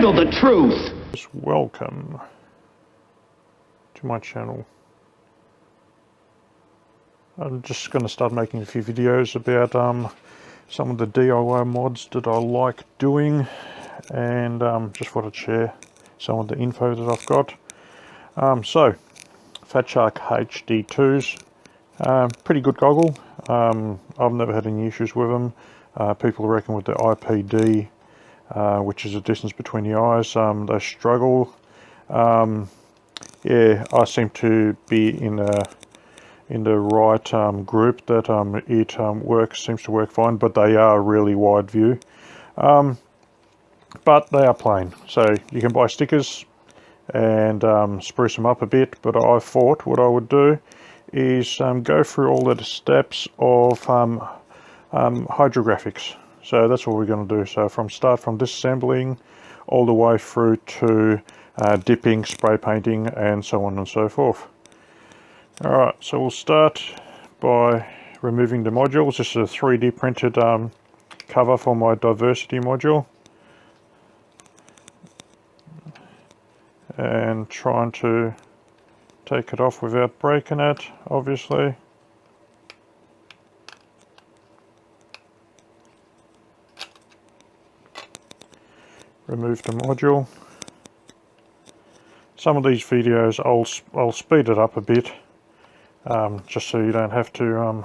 handle the truth. Welcome to my channel. I'm just going to start making a few videos about some of the DIY mods that I like doing, and just want to share some of the info that I've got. So Fatshark HD2s, pretty good goggle. I've never had any issues with them. People reckon with the IPD, which is the distance between the eyes, they struggle. Yeah, I seem to be in the right group that it seems to work fine, but they are really wide view. But they are plain, so you can buy stickers and spruce them up a bit. But I thought what I would do is go through all the steps of hydrographics. So that's what we're going to do. So from disassembling all the way through to dipping, spray painting, and so on and so forth. Alright, so we'll start by removing the modules. This is a 3D printed cover for my diversity module, and trying to take it off without breaking it, obviously. Remove the module. Some of these videos I'll speed it up a bit, just so you don't have to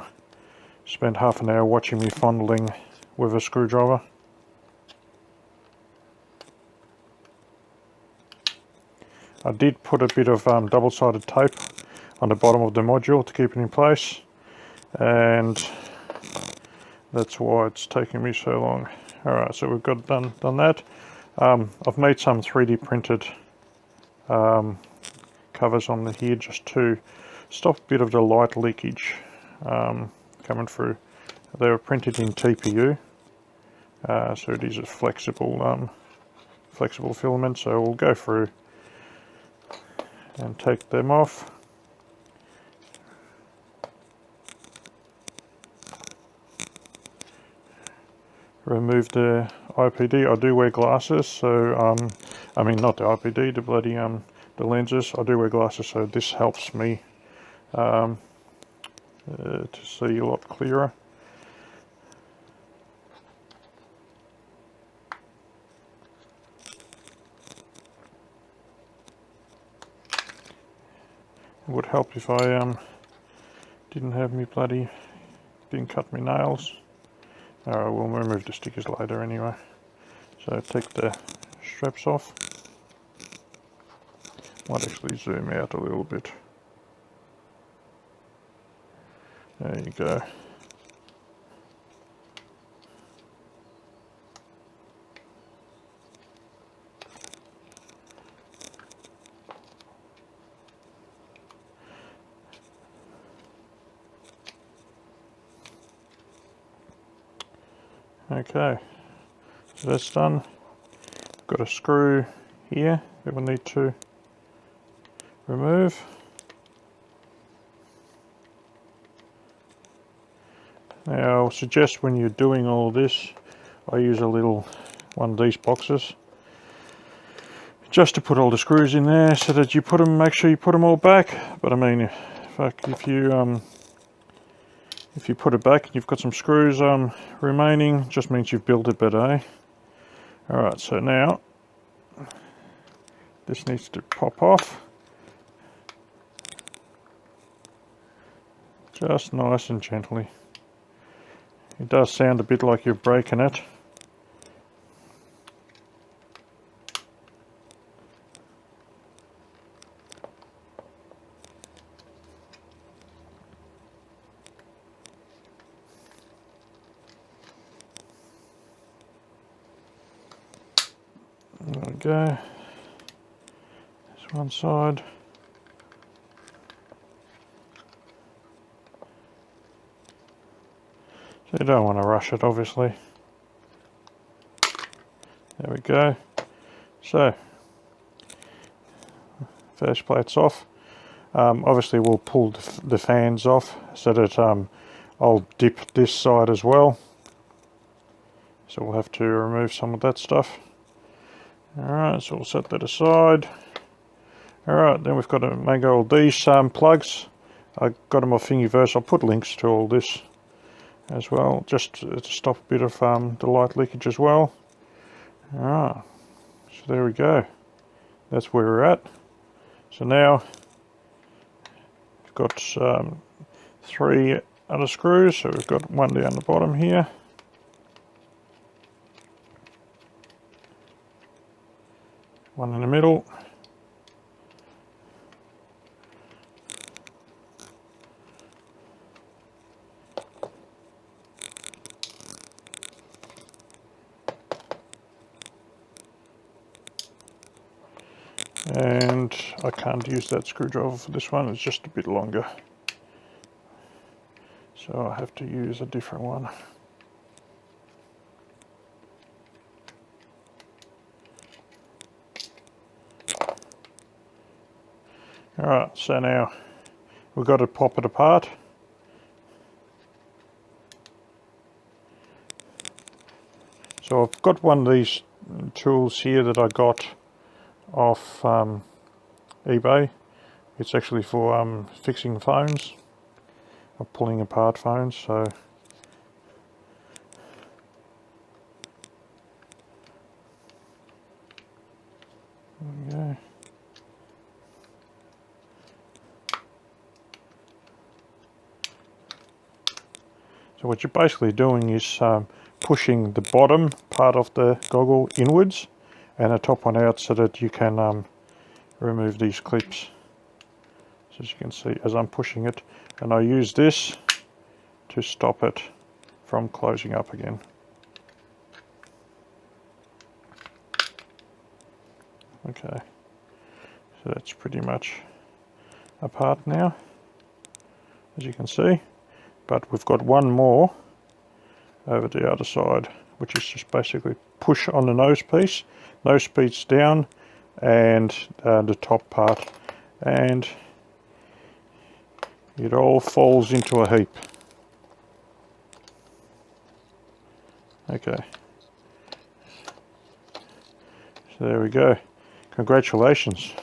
spend half an hour watching me fondling with a screwdriver. I did put a bit of double-sided tape on the bottom of the module to keep it in place, and that's why it's taking me so long. Alright, so we've got done that. I've made some 3D printed covers on here just to stop a bit of the light leakage coming through. They were printed in TPU, so it is a flexible filament. So we'll go through and take them off. Remove the IPD. I do wear glasses, so I mean not the IPD, the bloody the lenses. I do wear glasses, so this helps me to see a lot clearer. It would help if I didn't cut my nails. We'll remove the stickers later anyway. So take the straps off. Might actually zoom out a little bit. There you go. Okay, so that's done. Got a screw here that we'll need to remove. Now, I suggest when you're doing all this, I use a little one of these boxes just to put all the screws in there, so that you make sure you put them all back. But I mean, if you put it back and you've got some screws remaining, just means you've built it better, eh? Alright, so now this needs to pop off. Just nice and gently. It does sound a bit like you're breaking it. There we go. This one side. So you don't want to rush it, obviously. There we go. So, first plate's off. Obviously we'll pull the fans off so that I'll dip this side as well. So we'll have to remove some of that stuff. Alright, so we'll set that aside. Alright, then we've got to make all these plugs. I got them off Thingiverse. I'll put links to all this as well, just to stop a bit of the light leakage as well. Alright, so there we go. That's where we're at. So now we've got 3 other screws. So we've got one down the bottom here. One in the middle. And I can't use that screwdriver for this one, it's just a bit longer. So I have to use a different one. Alright, so now we've got to pop it apart. So I've got one of these tools here that I got off eBay. It's actually for fixing phones, or pulling apart phones. So there we go. So what you're basically doing is pushing the bottom part of the goggle inwards and the top one out so that you can remove these clips. So as you can see, as I'm pushing it, and I use this to stop it from closing up again. Okay, so that's pretty much apart now, as you can see. But we've got one more over the other side, which is just basically push on the nose piece down, and the top part, and it all falls into a heap. Okay, so there we go. Congratulations.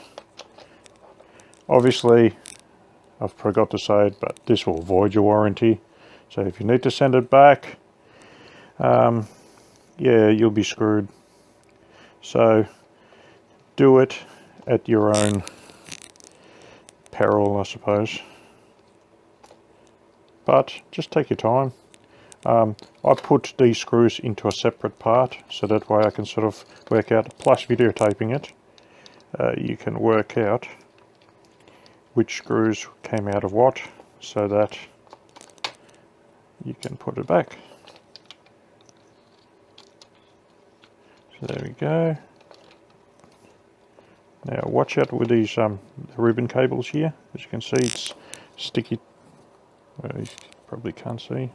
Obviously, I forgot to say it, but this will void your warranty. So if you need to send it back, yeah, you'll be screwed. So do it at your own peril, I suppose. But just take your time. I put these screws into a separate part, so that way I can sort of work out, plus videotaping it, you can work out which screws came out of what, so that you can put it back. So there we go. Now watch out with these ribbon cables here. As you can see, it's sticky. Well, you probably can't see.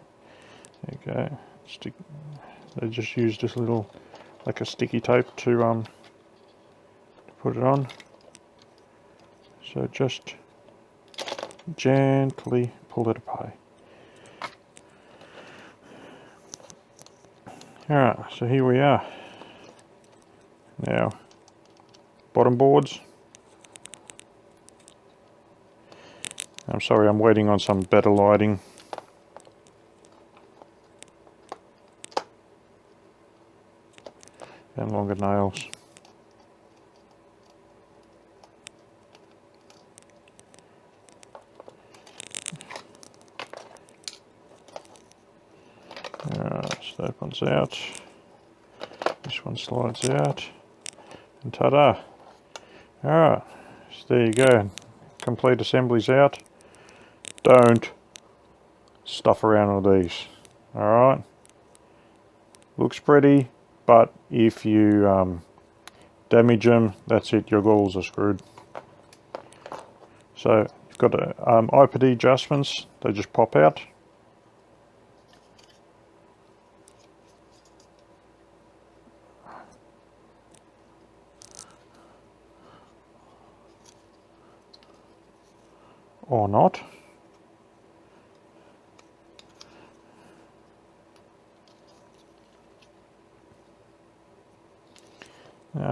There you go. They just use this little, like a sticky tape to put it on. So just gently pull it apart. Alright, so here we are. Now, bottom boards. I'm sorry, I'm waiting on some better lighting. And longer nails. Alright, so that one's out. This one slides out. And ta-da! Alright, so there you go. Complete assembly's out. Don't stuff around with these. Alright? Looks pretty, but if you damage them, that's it, your goggles are screwed. So you've got IPD adjustments, they just pop out. Or not.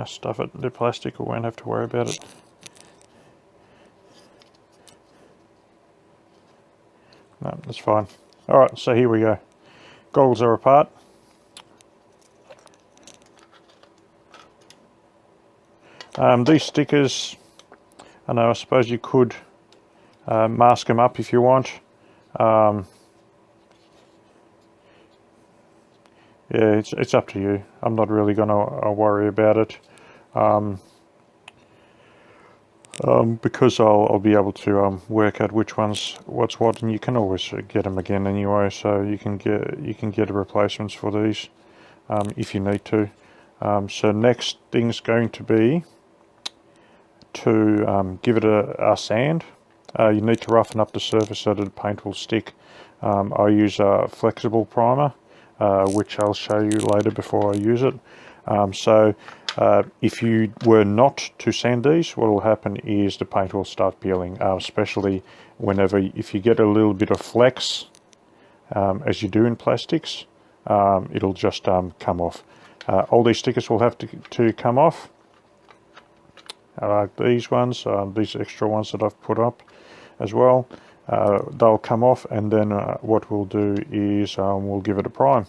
Stuff it, they're plastic, we won't have to worry about it. No, that's fine. Alright, so here we go. Goggles are apart. These stickers, I suppose you could mask them up if you want. Yeah, it's up to you. I'm not really going to worry about it. Because I'll be able to work out which one's what's what, and you can always get them again anyway. So you can get replacements for these if you need to. So next thing's going to be to give it a sand. You need to roughen up the surface so that the paint will stick. I use a flexible primer, which I'll show you later before I use it. If you were not to sand these, what will happen is the paint will start peeling, especially if you get a little bit of flex, as you do in plastics, it'll just come off. All these stickers will have to come off. Like these ones, these extra ones that I've put up as well, they'll come off, and then what we'll do is we'll give it a prime.